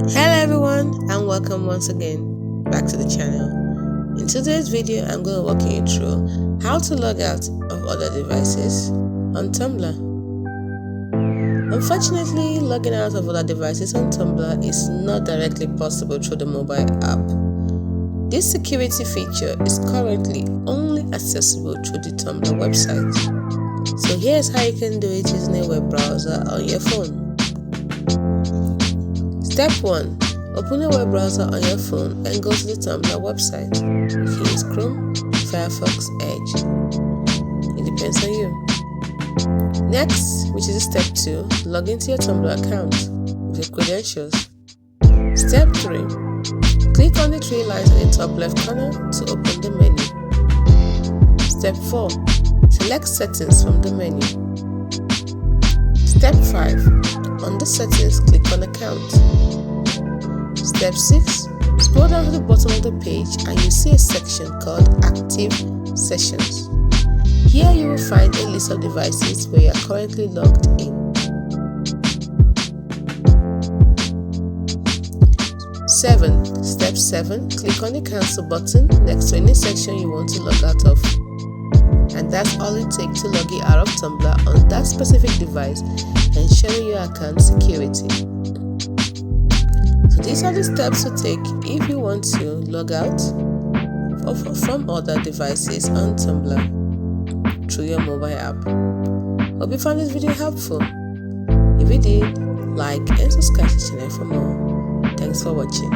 Hello everyone, and welcome once again back to the channel. In today's video, I'm going to walk you through how to log out of other devices on Tumblr. Unfortunately, logging out of other devices on Tumblr is not directly possible through the mobile app. This security feature is currently only accessible through the Tumblr website. So here's how you can do it using a web browser on your phone. Step 1. Open a web browser on your phone and go to the Tumblr website. You can use Chrome, Firefox, Edge. It depends on you. Next, which is step 2, log into your Tumblr account with your credentials. Step 3. Click on the 3 lines in the top left corner to open the menu. Step 4. Select Settings from the menu. Step 5. Under Settings, click on Account. Step 6. Scroll down to the bottom of the page and you see a section called Active Sessions. Here you will find a list of devices where you are currently logged in. Step 7. Click on the Cancel button next to any section you want to log out of. And that's all it takes to log you out of Tumblr on that specific device, ensuring your account security. So these are the steps to take if you want to log out from other devices on Tumblr through your mobile app. Hope you found this video helpful. If you did, like and subscribe to the channel for more. Thanks for watching.